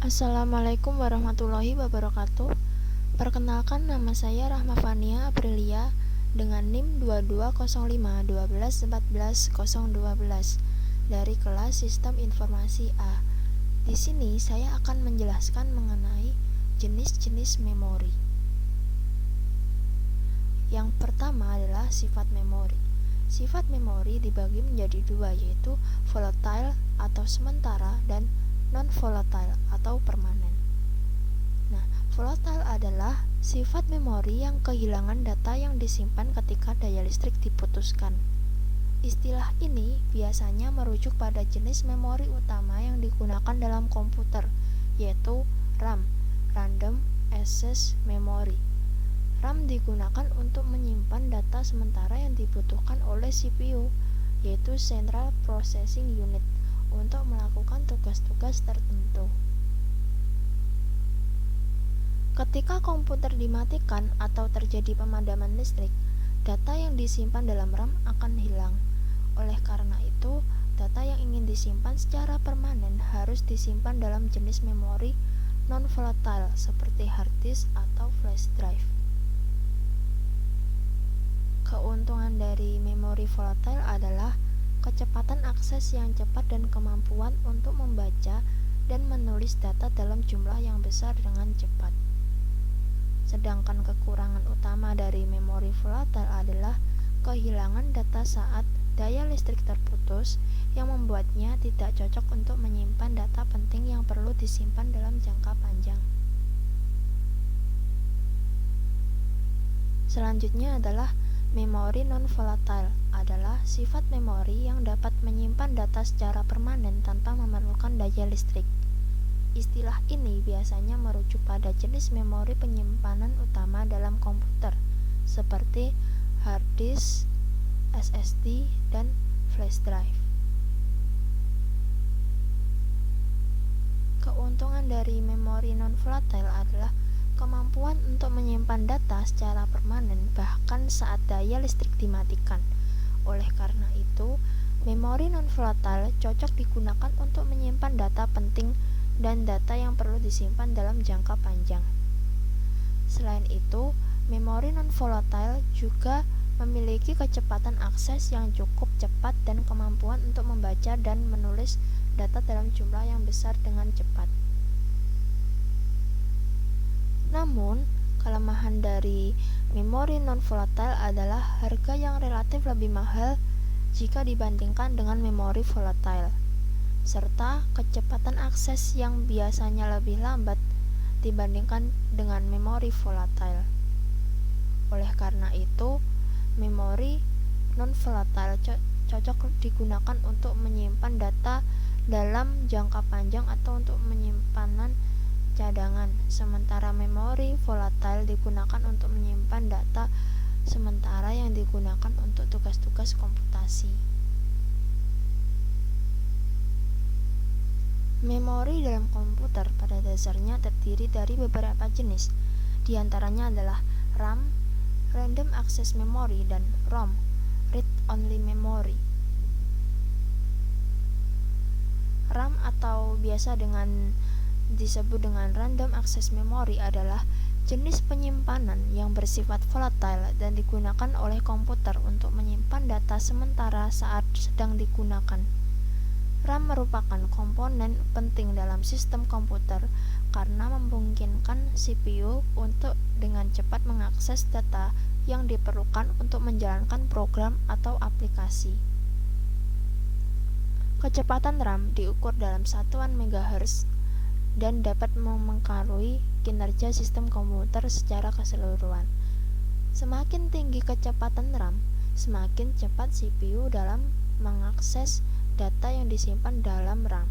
Assalamualaikum warahmatullahi wabarakatuh. Perkenalkan, nama saya Rahma Fania Aprilia dengan NIM 2205 12 14 012 dari kelas Sistem Informasi A. Di sini saya akan menjelaskan mengenai jenis-jenis memori. Yang pertama adalah sifat memori. Sifat memori dibagi menjadi dua, yaitu volatile atau sementara dan non-volatile atau permanen. Nah, volatile adalah sifat memori yang kehilangan data yang disimpan ketika daya listrik diputuskan. Istilah ini biasanya merujuk pada jenis memori utama yang digunakan dalam komputer, yaitu RAM, Random Access Memory. RAM digunakan untuk menyimpan data sementara yang dibutuhkan oleh CPU, yaitu Central Processing Unit, untuk melakukan tugas-tugas tertentu. Ketika komputer dimatikan atau terjadi pemadaman listrik, data yang disimpan dalam RAM akan hilang. Oleh karena itu, data yang ingin disimpan secara permanen harus disimpan dalam jenis memori non-volatile seperti hard disk atau flash drive. Keuntungan dari memori volatile adalah kecepatan akses yang cepat dan kemampuan untuk membaca dan menulis data dalam jumlah yang besar dengan cepat. Sedangkan kekurangan utama dari memori volatile adalah kehilangan data saat daya listrik terputus yang membuatnya tidak cocok untuk menyimpan data penting yang perlu disimpan dalam jangka panjang. Selanjutnya adalah memori non-volatile, adalah sifat memori yang dapat menyimpan data secara permanen tanpa memerlukan daya listrik. Istilah ini biasanya merujuk pada jenis memori penyimpanan utama dalam komputer, seperti hard disk, SSD, dan flash drive. Keuntungan dari memori non-volatile adalah kemampuan untuk menyimpan data secara permanen bahkan saat daya listrik dimatikan. Oleh karena itu, memori non-volatile cocok digunakan untuk menyimpan data penting dan data yang perlu disimpan dalam jangka panjang. Selain itu, memori non-volatile juga memiliki kecepatan akses yang cukup cepat dan kemampuan untuk membaca dan menulis data dalam jumlah yang besar dengan cepat. Namun, kelemahan dari memori non-volatile adalah harga yang relatif lebih mahal jika dibandingkan dengan memori volatile, serta kecepatan akses yang biasanya lebih lambat dibandingkan dengan memori volatile. Oleh karena itu, memori non-volatile cocok digunakan untuk menyimpan data dalam jangka panjang atau untuk penyimpanan cadangan, sementara memori volatile digunakan untuk menyimpan data sementara yang digunakan untuk tugas-tugas komputasi. Memori dalam komputer pada dasarnya terdiri dari beberapa jenis, di antaranya adalah RAM, Random Access Memory, dan ROM, Read Only Memory. RAM atau biasa disebut dengan Random Access Memory adalah jenis penyimpanan yang bersifat volatile dan digunakan oleh komputer untuk menyimpan data sementara saat sedang digunakan. RAM merupakan komponen penting dalam sistem komputer karena memungkinkan CPU untuk dengan cepat mengakses data yang diperlukan untuk menjalankan program atau aplikasi. Kecepatan RAM diukur dalam satuan MHz dan dapat mempengaruhi kinerja sistem komputer secara keseluruhan. Semakin tinggi kecepatan RAM, semakin cepat CPU dalam mengakses data yang disimpan dalam RAM.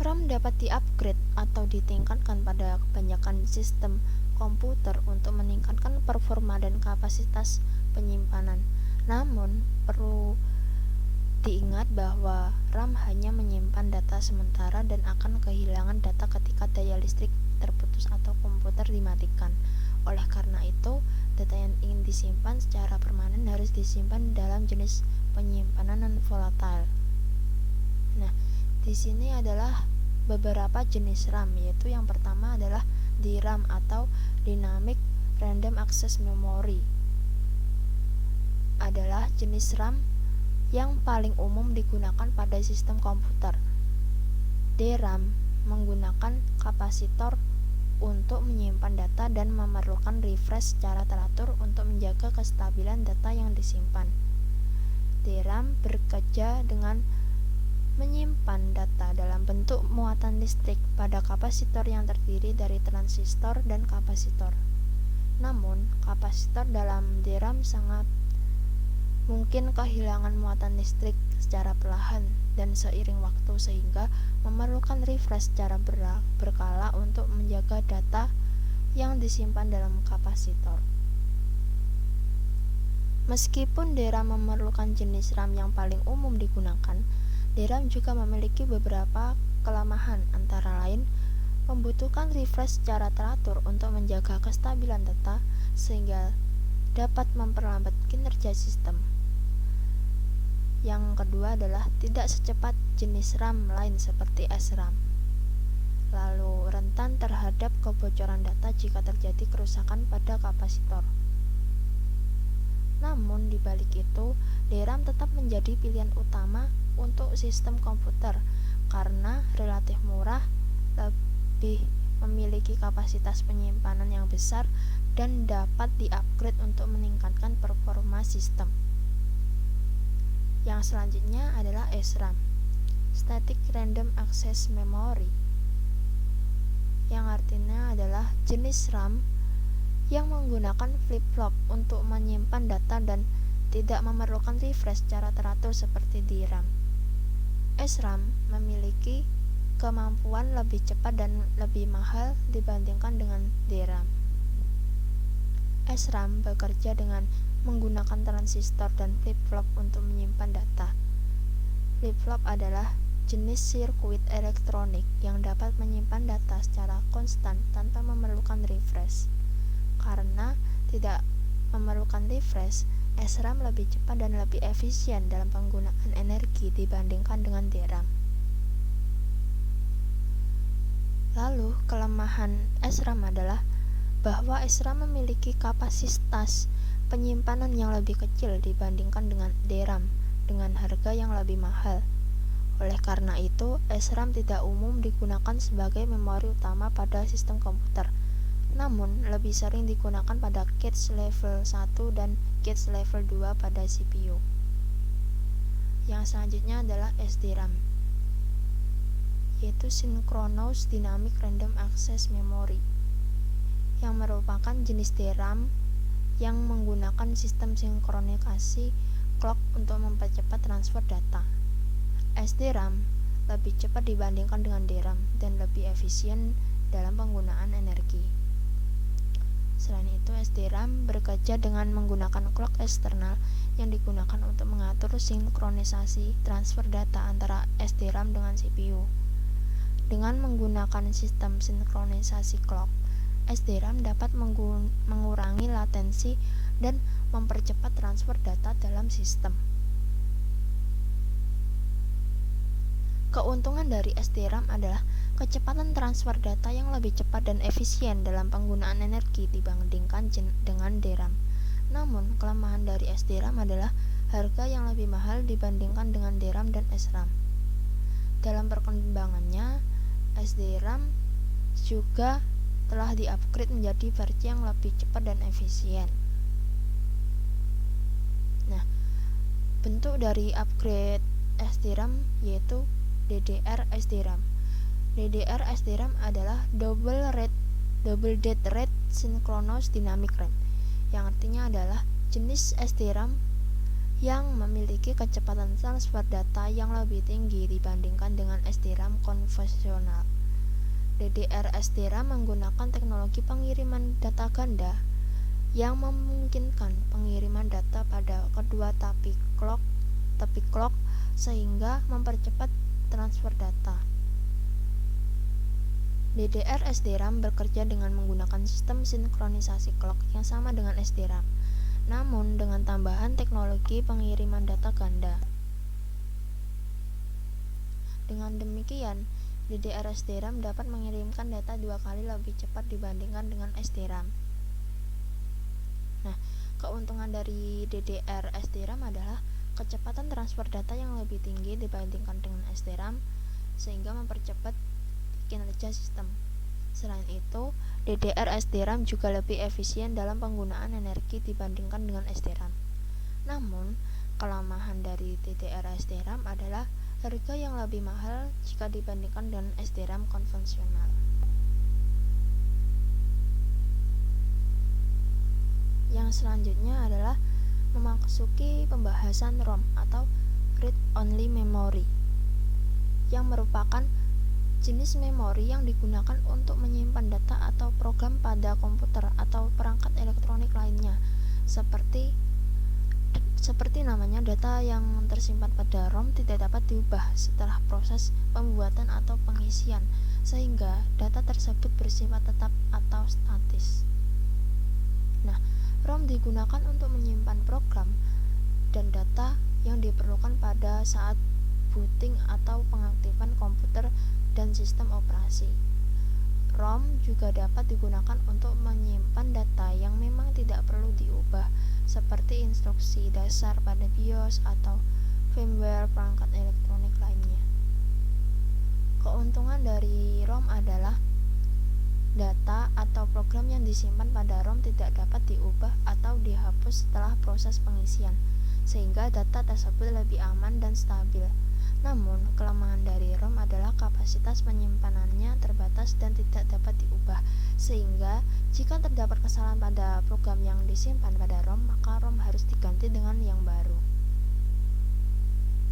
RAM dapat di-upgrade atau ditingkatkan pada kebanyakan sistem komputer untuk meningkatkan performa dan kapasitas penyimpanan. Namun, perlu diingat bahwa RAM hanya menyimpan data sementara dan akan kehilangan data ketika daya listrik terputus atau komputer dimatikan. Oleh karena itu, data yang ingin disimpan secara permanen harus disimpan dalam jenis penyimpanan non-volatile. Nah, Di sini adalah beberapa jenis RAM, yaitu yang pertama adalah DRAM atau Dynamic Random Access Memory. Adalah jenis RAM yang paling umum digunakan pada sistem komputer. DRAM menggunakan kapasitor untuk menyimpan data dan memerlukan refresh secara teratur untuk menjaga kestabilan data yang disimpan. DRAM bekerja dengan menyimpan data dalam bentuk muatan listrik pada kapasitor yang terdiri dari transistor dan kapasitor. Namun, kapasitor dalam DRAM sangat mungkin kehilangan muatan listrik secara perlahan dan seiring waktu, sehingga memerlukan refresh secara berkala untuk menjaga data yang disimpan dalam kapasitor. Meskipun DRAM memerlukan jenis RAM yang paling umum digunakan, DRAM juga memiliki beberapa kelemahan, antara lain membutuhkan refresh secara teratur untuk menjaga kestabilan data sehingga dapat memperlambat kinerja sistem. Yang kedua adalah tidak secepat jenis RAM lain seperti SRAM. Lalu rentan terhadap kebocoran data jika terjadi kerusakan pada kapasitor. Namun di balik itu, DRAM tetap menjadi pilihan utama untuk sistem komputer karena relatif murah, lebih memiliki kapasitas penyimpanan yang besar, dan dapat di-upgrade untuk meningkatkan performa sistem. Yang selanjutnya adalah SRAM, Static Random Access Memory, yang artinya adalah jenis RAM yang menggunakan flip-flop untuk menyimpan data dan tidak memerlukan refresh secara teratur seperti DRAM. SRAM memiliki kemampuan lebih cepat dan lebih mahal dibandingkan dengan DRAM. SRAM bekerja dengan menggunakan transistor dan flip-flop untuk menyimpan data. Flip-flop adalah jenis sirkuit elektronik yang dapat menyimpan data secara konstan tanpa memerlukan refresh. Karena tidak memerlukan refresh, SRAM lebih cepat dan lebih efisien dalam penggunaan energi dibandingkan dengan DRAM. Lalu, kelemahan SRAM adalah bahwa SRAM memiliki kapasitas penyimpanan yang lebih kecil dibandingkan dengan DRAM dengan harga yang lebih mahal. Oleh karena itu, SRAM tidak umum digunakan sebagai memori utama pada sistem komputer, namun lebih sering digunakan pada cache level 1 dan cache level 2 pada CPU. Yang selanjutnya adalah SDRAM, yaitu Synchronous Dynamic Random Access Memory, yang merupakan jenis DRAM yang menggunakan sistem sinkronisasi clock untuk mempercepat transfer data. SDRAM lebih cepat dibandingkan dengan DRAM dan lebih efisien dalam penggunaan energi. Selain itu, SDRAM bekerja dengan menggunakan clock eksternal yang digunakan untuk mengatur sinkronisasi transfer data antara SDRAM dengan CPU. Dengan menggunakan sistem sinkronisasi clock, SDRAM dapat mengurangi latensi dan mempercepat transfer data dalam sistem. Keuntungan dari SDRAM adalah kecepatan transfer data yang lebih cepat dan efisien dalam penggunaan energi dibandingkan dengan DRAM. Namun, kelemahan dari SDRAM adalah harga yang lebih mahal dibandingkan dengan DRAM dan SRAM. Dalam perkembangannya, SDRAM juga telah di-upgrade menjadi versi yang lebih cepat dan efisien. Nah, bentuk dari upgrade SDRAM yaitu DDR SDRAM. DDR SDRAM adalah Double Dead Rate Synchronous Dynamic RAM, yang artinya adalah jenis SDRAM yang memiliki kecepatan transfer data yang lebih tinggi dibandingkan dengan SDRAM konvensional. DDR SDRAM menggunakan teknologi pengiriman data ganda yang memungkinkan pengiriman data pada kedua tepi clock sehingga mempercepat transfer data. DDR SDRAM bekerja dengan menggunakan sistem sinkronisasi clock yang sama dengan SDRAM, namun dengan tambahan teknologi pengiriman data ganda. Dengan demikian, DDR SDRAM dapat mengirimkan data 2 kali lebih cepat dibandingkan dengan SDRAM. Nah, keuntungan dari DDR SDRAM adalah kecepatan transfer data yang lebih tinggi dibandingkan dengan SDRAM, sehingga mempercepat kinerja sistem. Selain itu, DDR SDRAM juga lebih efisien dalam penggunaan energi dibandingkan dengan SDRAM. Namun, kelemahan dari DDR SDRAM adalah harga yang lebih mahal jika dibandingkan dengan SDRAM konvensional. Yang selanjutnya adalah memasuki pembahasan ROM atau Read Only Memory, yang merupakan jenis memori yang digunakan untuk menyimpan data atau program pada komputer atau perangkat elektronik lainnya. Seperti namanya, data yang tersimpan pada ROM tidak dapat diubah setelah proses pembuatan atau pengisian, sehingga data tersebut bersifat tetap atau statis. Nah, ROM digunakan untuk menyimpan program dan data yang diperlukan pada saat booting atau pengaktifan komputer dan sistem operasi. ROM juga dapat digunakan untuk menyimpan data yang memang tidak perlu diubah, seperti instruksi dasar pada BIOS atau firmware perangkat elektronik lainnya. Keuntungan dari ROM adalah data atau program yang disimpan pada ROM tidak dapat diubah atau dihapus setelah proses pengisian, sehingga data tersebut lebih aman dan stabil. Namun, kelemahan dari ROM adalah kapasitas penyimpanannya terbatas dan tidak dapat diubah, sehingga jika terdapat kesalahan pada program yang disimpan pada ROM, maka ROM harus diganti dengan yang baru.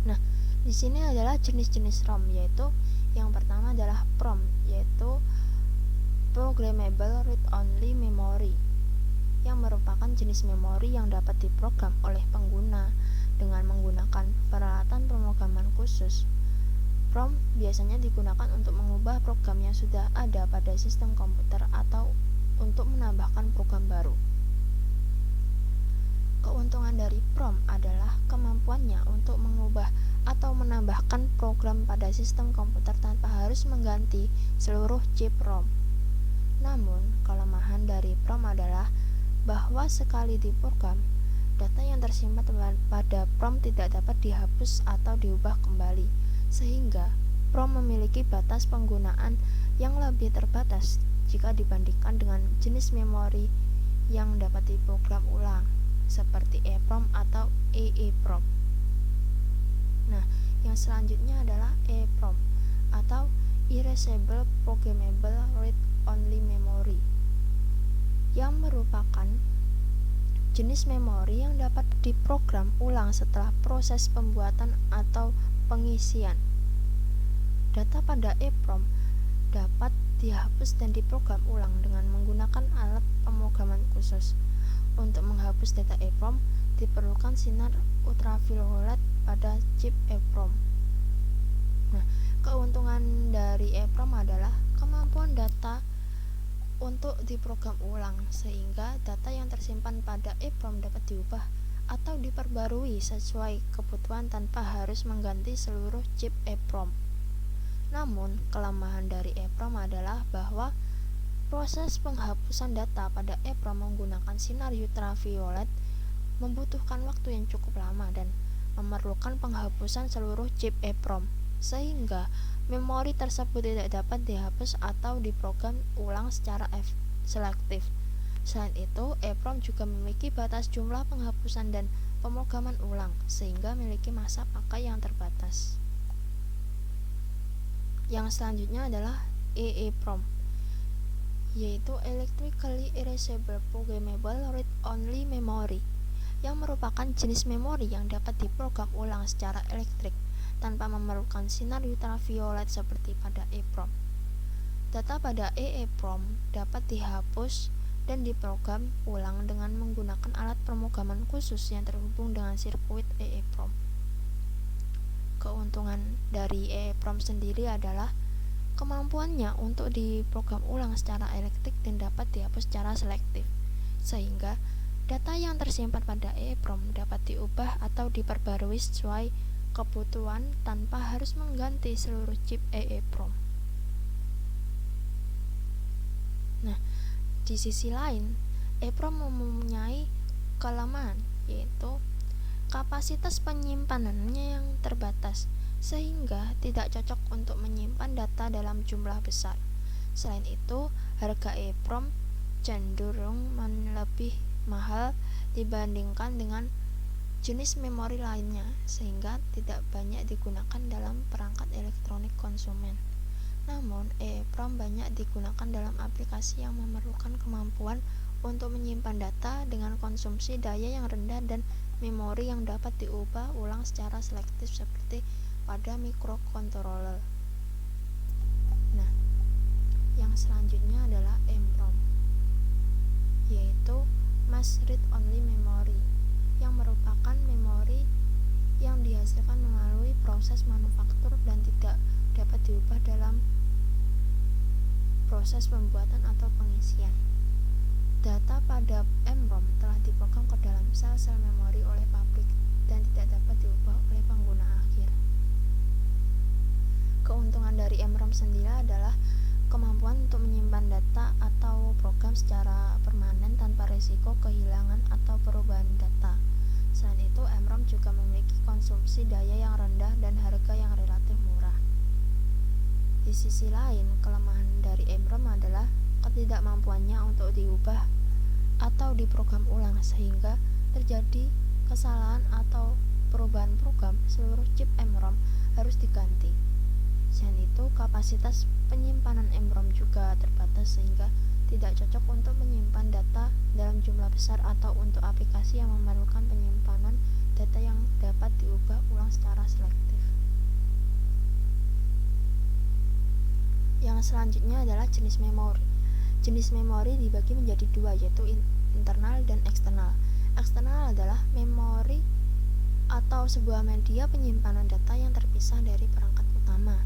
Nah, di sini adalah jenis-jenis ROM, yaitu yang pertama adalah PROM, yaitu Programmable Read Only Memory, yang merupakan jenis memori yang dapat diprogram oleh pengguna dengan menggunakan peralatan pemrograman khusus. PROM biasanya digunakan untuk mengubah program yang sudah ada pada sistem komputer atau untuk menambahkan program baru. Keuntungan dari PROM adalah kemampuannya untuk mengubah atau menambahkan program pada sistem komputer tanpa harus mengganti seluruh chip ROM. Namun, kelemahan dari PROM adalah bahwa sekali diprogram, data yang tersimpan pada PROM tidak dapat dihapus atau diubah kembali, sehingga PROM memiliki batas penggunaan yang lebih terbatas jika dibandingkan dengan jenis memori yang dapat diprogram ulang, seperti EEPROM atau EEPROM. Nah, yang selanjutnya adalah EEPROM atau Erasable Programmable Read Only Memory, yang merupakan jenis memori yang dapat diprogram ulang setelah proses pembuatan atau pengisian. Data pada EEPROM dapat dihapus dan diprogram ulang dengan menggunakan alat pemrograman khusus. Untuk menghapus data EEPROM diperlukan sinar ultraviolet pada chip EEPROM. Nah, keuntungan dari EEPROM adalah kemampuan data untuk diprogram ulang, sehingga data yang tersimpan pada EEPROM dapat diubah atau diperbarui sesuai kebutuhan tanpa harus mengganti seluruh chip EEPROM. Namun, kelemahan dari EEPROM adalah bahwa proses penghapusan data pada EEPROM menggunakan sinar ultraviolet membutuhkan waktu yang cukup lama dan memerlukan penghapusan seluruh chip EEPROM, sehingga memori tersebut tidak dapat dihapus atau diprogram ulang secara selektif. Selain itu, EEPROM juga memiliki batas jumlah penghapusan dan pemrograman ulang, sehingga memiliki masa pakai yang terbatas. Yang selanjutnya adalah EEPROM, yaitu Electrically Erasable Programmable Read Only Memory, yang merupakan jenis memori yang dapat diprogram ulang secara elektrik tanpa memerlukan sinar ultraviolet seperti pada EEPROM. Data pada EEPROM dapat dihapus dan diprogram ulang dengan menggunakan alat pemrograman khusus yang terhubung dengan sirkuit EEPROM. Keuntungan dari EEPROM sendiri adalah kemampuannya untuk diprogram ulang secara elektrik dan dapat dihapus secara selektif, sehingga data yang tersimpan pada EEPROM dapat diubah atau diperbarui sesuai kebutuhan tanpa harus mengganti seluruh chip EEPROM. Nah, di sisi lain, EEPROM mempunyai kelemahan, yaitu kapasitas penyimpanannya yang terbatas, sehingga tidak cocok untuk menyimpan data dalam jumlah besar. Selain itu, harga EEPROM cenderung lebih mahal dibandingkan dengan jenis memori lainnya, sehingga tidak banyak digunakan dalam perangkat elektronik konsumen. Namun, EEPROM banyak digunakan dalam aplikasi yang memerlukan kemampuan untuk menyimpan data dengan konsumsi daya yang rendah dan memori yang dapat diubah ulang secara selektif seperti pada microcontroller. Nah, yang selanjutnya adalah MROM, yaitu Mass Read Only Memory, yang merupakan memori yang dihasilkan melalui proses manufaktur dan tidak dapat diubah dalam proses pembuatan atau pengisian. Data pada MROM telah diprogram ke dalam sel-sel memori oleh pabrik dan tidak dapat diubah oleh pengguna akhir. Keuntungan dari MROM sendiri adalah kemampuan untuk menyimpan data atau program secara permanen tanpa risiko kehilangan atau perubahan data. Selain itu, MROM juga memiliki konsumsi daya yang rendah dan harga yang relatif murah. Di sisi lain, kelemahan dari MROM adalah ketidakmampuannya untuk diubah atau diprogram ulang, sehingga terjadi kesalahan atau perubahan program, seluruh chip MROM harus diganti. Selain itu, kapasitas penyimpanan MROM juga terbatas, sehingga tidak cocok untuk menyimpan data dalam jumlah besar atau untuk aplikasi yang memerlukan penyimpanan data yang dapat diubah ulang secara selektif. Yang selanjutnya adalah jenis memori. Jenis memori dibagi menjadi dua, yaitu internal dan eksternal. Eksternal adalah memori atau sebuah media penyimpanan data yang terpisah dari perangkat utama.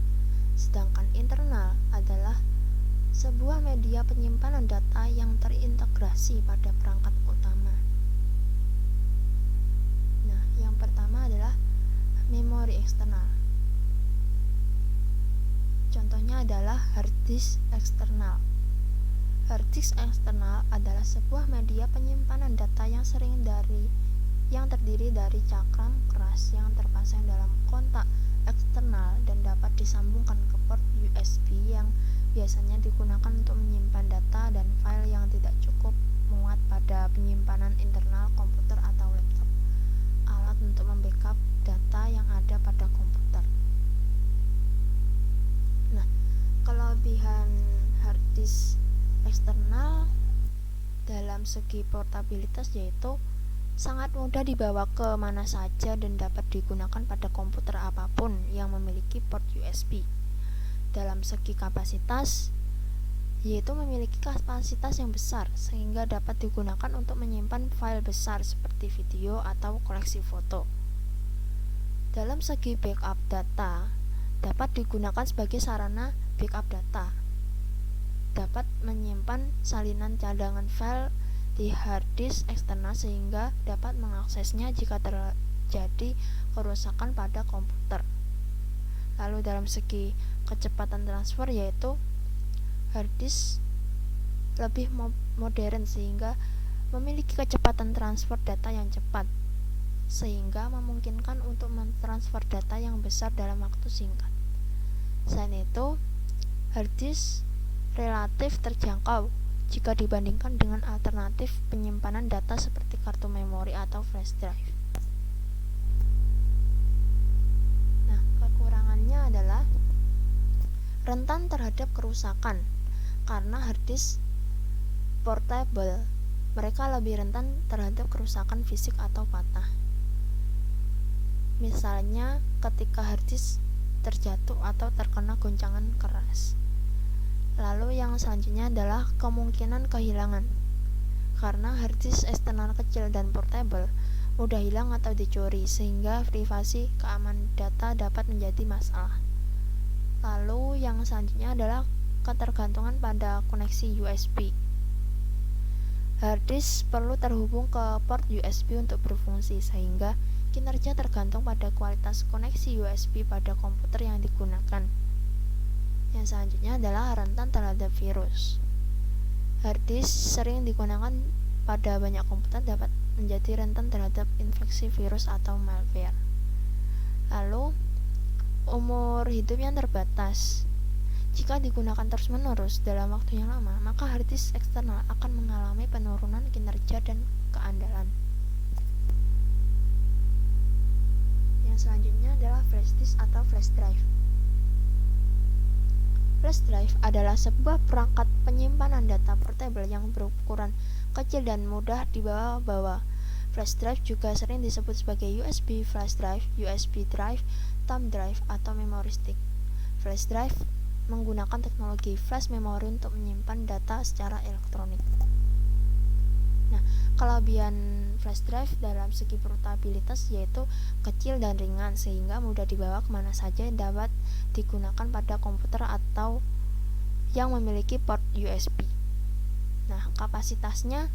Sedangkan internal adalah sebuah media penyimpanan data yang terintegrasi pada perangkat utama. Nah, yang pertama adalah memori eksternal. Contohnya adalah hard disk eksternal. Hard disk eksternal adalah sebuah media penyimpanan data yang terdiri dari cakram keras yang terpasang dalam kontak eksternal dan dapat disambungkan ke port USB yang biasanya digunakan untuk menyimpan data dan file yang tidak cukup muat pada penyimpanan internal komputer atau laptop, alat untuk membackup data yang ada pada komputer. Nah, kelebihan hard disk eksternal dalam segi portabilitas yaitu sangat mudah dibawa ke mana saja dan dapat digunakan pada komputer apapun yang memiliki port USB. Dalam segi kapasitas, yaitu memiliki kapasitas yang besar sehingga dapat digunakan untuk menyimpan file besar seperti video atau koleksi foto. Dalam segi backup data, dapat digunakan sebagai sarana backup data. Dapat menyimpan salinan cadangan file di hard disk eksternal sehingga dapat mengaksesnya jika terjadi kerusakan pada komputer. Lalu dalam segi kecepatan transfer, yaitu hard disk lebih modern sehingga memiliki kecepatan transfer data yang cepat, sehingga memungkinkan untuk mentransfer data yang besar dalam waktu singkat. Selain itu, hard disk relatif terjangkau jika dibandingkan dengan alternatif penyimpanan data seperti kartu memori atau flash drive. Nah, kekurangannya adalah rentan terhadap kerusakan. Karena hard disk portable, mereka lebih rentan terhadap kerusakan fisik atau patah. Misalnya ketika hard disk terjatuh atau terkena goncangan keras. Lalu yang selanjutnya adalah kemungkinan kehilangan. Karena hard disk eksternal kecil dan portable mudah hilang atau dicuri, sehingga privasi keamanan data dapat menjadi masalah. Lalu yang selanjutnya adalah ketergantungan pada koneksi USB. Hard disk perlu terhubung ke port USB untuk berfungsi, sehingga kinerja tergantung pada kualitas koneksi USB pada komputer yang digunakan. Yang selanjutnya adalah rentan terhadap virus. Hard disk sering digunakan pada banyak komputer dapat menjadi rentan terhadap infeksi virus atau malware. Lalu, umur hidup yang terbatas. Jika digunakan terus-menerus dalam waktu yang lama, maka hard disk eksternal akan mengalami penurunan kinerja dan keandalan. Yang selanjutnya adalah flash disk atau flash drive. Flash drive adalah sebuah perangkat penyimpanan data portable yang berukuran kecil dan mudah dibawa-bawa. Flash drive juga sering disebut sebagai USB flash drive, USB drive, thumb drive, atau memory stick. Flash drive menggunakan teknologi flash memory untuk menyimpan data secara elektronik. Nah, kelebihan flash drive dalam segi portabilitas yaitu kecil dan ringan sehingga mudah dibawa kemana saja, dapat digunakan pada komputer atau yang memiliki port USB. Nah, kapasitasnya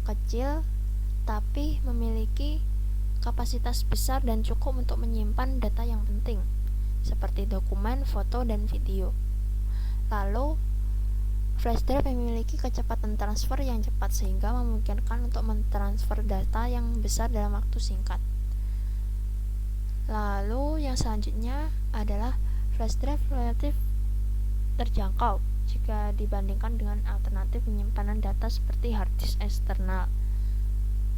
kecil tapi memiliki kapasitas besar dan cukup untuk menyimpan data yang penting seperti dokumen, foto, dan video. Lalu, flash drive memiliki kecepatan transfer yang cepat sehingga memungkinkan untuk mentransfer data yang besar dalam waktu singkat. Lalu, yang selanjutnya adalah flash drive relatif terjangkau jika dibandingkan dengan alternatif penyimpanan data seperti hard disk eksternal.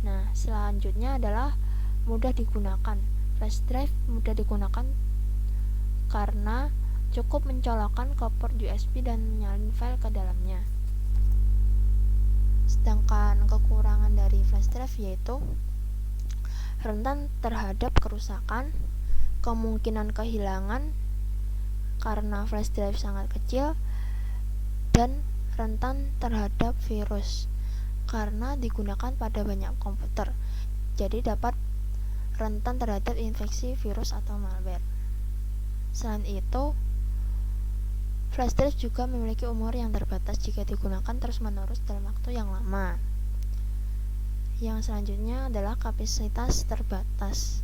Nah, selanjutnya adalah mudah digunakan. Flash drive mudah digunakan karena cukup mencolokkan ke port USB dan menyalin file ke dalamnya. Sedangkan kekurangan dari flash drive yaitu rentan terhadap kerusakan, kemungkinan kehilangan karena flash drive sangat kecil, dan rentan terhadap virus karena digunakan pada banyak komputer. Jadi dapat rentan terhadap infeksi virus atau malware. Selain itu, flash drive juga memiliki umur yang terbatas jika digunakan terus-menerus dalam waktu yang lama. Yang selanjutnya adalah kapasitas terbatas.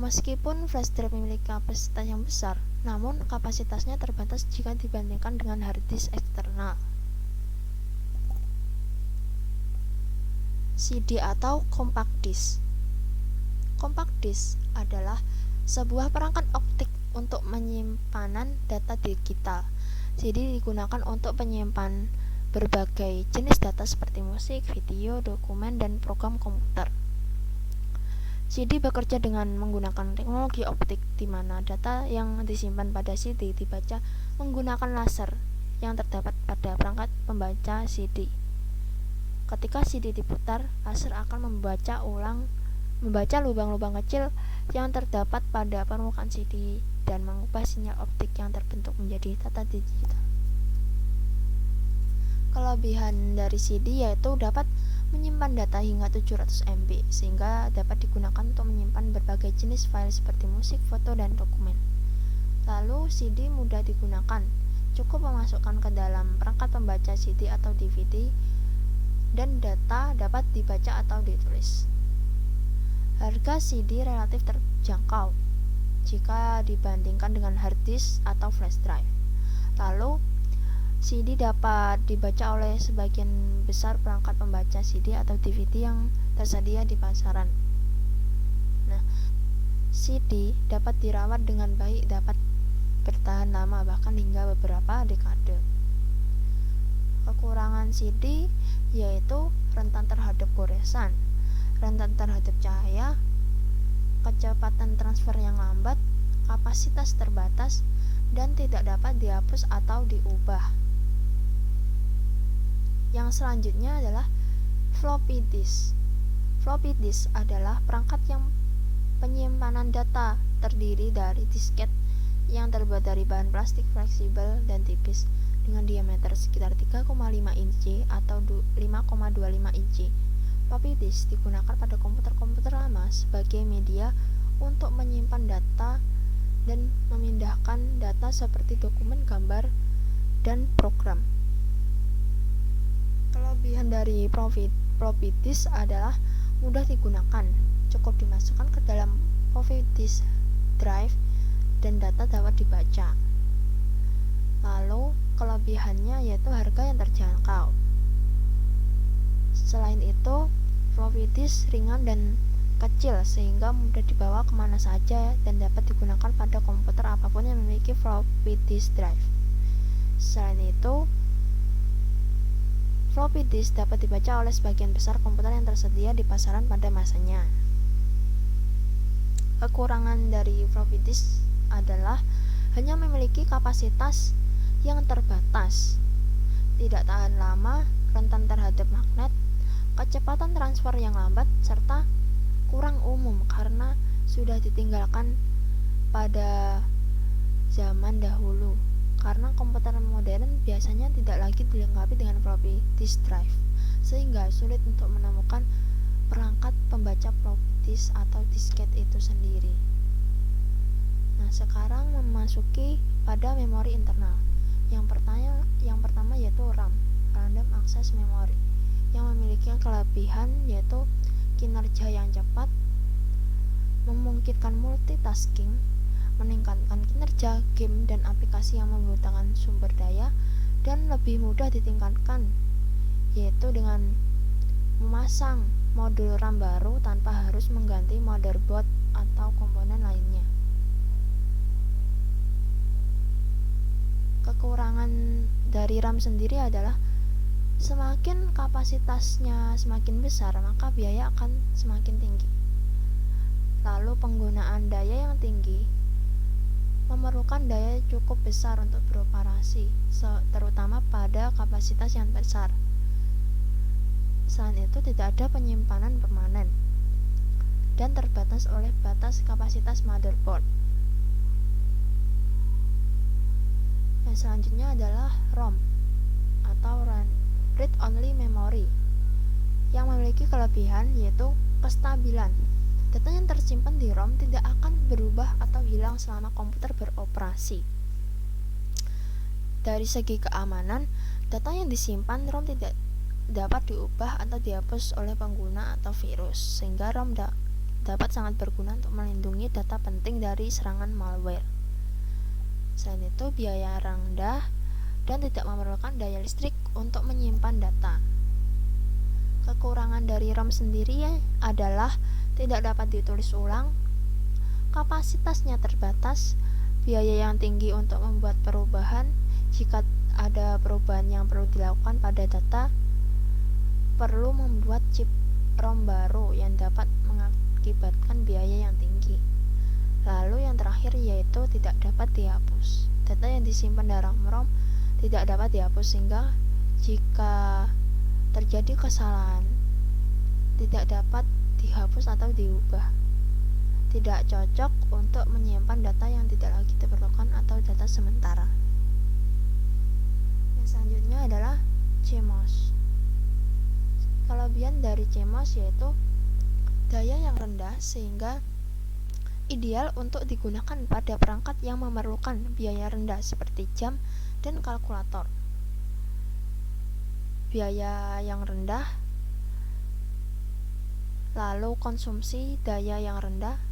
Meskipun flash drive memiliki kapasitas yang besar, namun kapasitasnya terbatas jika dibandingkan dengan hard disk eksternal. CD atau compact disc. Compact disc adalah sebuah perangkat optik untuk penyimpanan data digital. CD digunakan untuk menyimpan berbagai jenis data seperti musik, video, dokumen, dan program komputer. CD bekerja dengan menggunakan teknologi optik di mana data yang disimpan pada CD dibaca menggunakan laser yang terdapat pada perangkat pembaca CD. Ketika CD diputar, laser akan membaca lubang-lubang kecil yang terdapat pada permukaan CD dan mengubah sinyal optik yang terbentuk menjadi data digital. Kelebihan dari CD yaitu dapat menyimpan data hingga 700 MB sehingga dapat digunakan untuk menyimpan berbagai jenis file seperti musik, foto, dan dokumen. Lalu CD mudah digunakan, cukup memasukkan ke dalam perangkat pembaca CD atau DVD dan data dapat dibaca atau ditulis. Harga CD relatif terjangkau jika dibandingkan dengan hard disk atau flash drive. Lalu, CD dapat dibaca oleh sebagian besar perangkat pembaca CD atau DVD yang tersedia di pasaran. Nah, CD dapat dirawat dengan baik, dapat bertahan lama bahkan hingga beberapa dekade. Kekurangan CD yaitu rentan terhadap goresan, rentan terhadap cahaya, kecepatan transfer yang lambat, kapasitas terbatas, dan tidak dapat dihapus atau diubah. Yang selanjutnya adalah floppy disk. Floppy disk adalah perangkat yang penyimpanan data terdiri dari disket yang terbuat dari bahan plastik fleksibel dan tipis dengan diameter sekitar 3,5 inci atau 5,25 inci. Floppy disk digunakan pada komputer-komputer lama sebagai media untuk menyimpan data dan memindahkan data seperti dokumen, gambar, dan program. Kelebihan dari floppy disk adalah mudah digunakan, cukup dimasukkan ke dalam floppy disk drive dan data dapat dibaca. Lalu kelebihannya yaitu harga yang terjangkau. Selain itu, floppy disk ringan dan kecil sehingga mudah dibawa kemana saja dan dapat digunakan pada komputer apapun yang memiliki floppy disk drive. Selain itu, floppy disk dapat dibaca oleh sebagian besar komputer yang tersedia di pasaran pada masanya. Kekurangan dari floppy disk adalah hanya memiliki kapasitas yang terbatas, tidak tahan lama, rentan terhadap magnet, kecepatan transfer yang lambat, serta kurang umum karena sudah ditinggalkan pada zaman dahulu. Karena komputer modern biasanya tidak lagi dilengkapi dengan floppy disk drive, sehingga sulit untuk menemukan perangkat pembaca floppy disk atau disket itu sendiri. Nah, sekarang memasuki pada memori internal. Yang pertama yaitu RAM, Random Access Memory, yang memiliki kelebihan yaitu kinerja yang cepat, memungkinkan multitasking, meningkatkan kinerja game dan aplikasi yang membutuhkan sumber daya, dan lebih mudah ditingkatkan, yaitu dengan memasang modul RAM baru tanpa harus mengganti motherboard atau komponen lainnya. Kekurangan dari RAM sendiri adalah semakin kapasitasnya semakin besar, maka biaya akan semakin tinggi. Lalu penggunaan daya yang tinggi memerlukan daya cukup besar untuk beroperasi, terutama pada kapasitas yang besar. Selain itu, tidak ada penyimpanan permanen dan terbatas oleh batas kapasitas motherboard. Yang selanjutnya adalah ROM atau Read Only Memory, yang memiliki kelebihan yaitu kestabilan. Data yang tersimpan di ROM tidak akan berubah atau hilang selama komputer beroperasi. Dari segi keamanan, data yang disimpan ROM tidak dapat diubah atau dihapus oleh pengguna atau virus, sehingga ROM dapat sangat berguna untuk melindungi data penting dari serangan malware. Selain itu, biaya rendah dan tidak memerlukan daya listrik untuk menyimpan data. Kekurangan dari ROM sendiri adalah tidak dapat ditulis ulang, kapasitasnya terbatas, biaya yang tinggi untuk membuat perubahan jika ada perubahan yang perlu dilakukan pada data, perlu membuat chip ROM baru yang dapat mengakibatkan biaya yang tinggi. Lalu yang terakhir yaitu tidak dapat dihapus. Data yang disimpan dalam ROM tidak dapat dihapus, sehingga jika terjadi kesalahan tidak dapat dihapus atau diubah. Tidak cocok untuk menyimpan data yang tidak lagi diperlukan atau data sementara. Yang selanjutnya adalah CMOS. Kelebihan dari CMOS yaitu daya yang rendah sehingga ideal untuk digunakan pada perangkat yang memerlukan biaya rendah seperti jam dan kalkulator. Biaya yang rendah, lalu konsumsi daya yang rendah.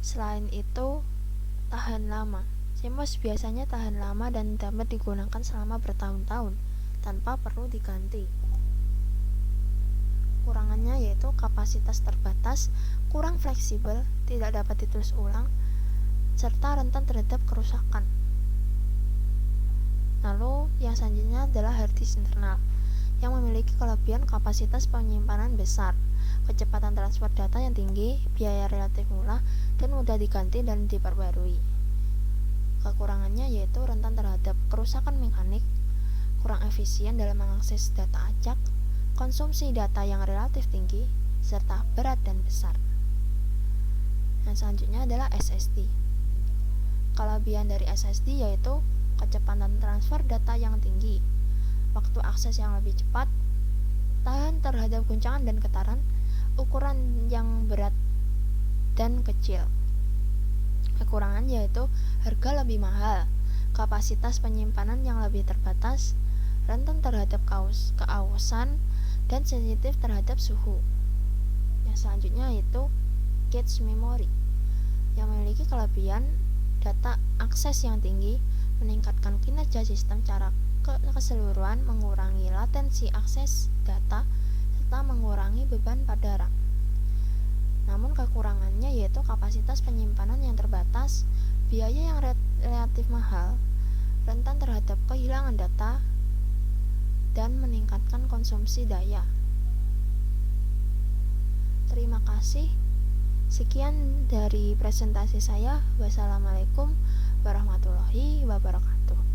Selain itu, tahan lama. CMOS biasanya tahan lama dan dapat digunakan selama bertahun-tahun tanpa perlu diganti. Kurangannya yaitu kapasitas terbatas, kurang fleksibel, tidak dapat ditulis ulang, serta rentan terhadap kerusakan. Lalu yang selanjutnya adalah hard disk internal, yang memiliki kelebihan kapasitas penyimpanan besar, kecepatan transfer data yang tinggi, biaya relatif murah, dan mudah diganti dan diperbarui. Kekurangannya yaitu rentan terhadap kerusakan mekanik, kurang efisien dalam mengakses data acak, konsumsi data yang relatif tinggi, serta berat dan besar. Yang selanjutnya adalah SSD. Kelebihan dari SSD yaitu kecepatan transfer data yang tinggi, waktu akses yang lebih cepat, tahan terhadap guncangan dan getaran, ukuran yang berat dan kecil. Kekurangan yaitu harga lebih mahal, kapasitas penyimpanan yang lebih terbatas, rentan terhadap keausan, dan sensitif terhadap suhu. Yang selanjutnya yaitu cache memory yang memiliki kelebihan data akses yang tinggi, meningkatkan kinerja sistem secara keseluruhan, mengurangi latensi akses data, serta mengurangi beban pada RAM. Namun kekurangannya yaitu kapasitas penyimpanan yang terbatas, biaya yang relatif mahal, rentan terhadap kehilangan data, dan meningkatkan konsumsi daya. Terima kasih. Sekian dari presentasi saya. Wassalamualaikum warahmatullahi wabarakatuh.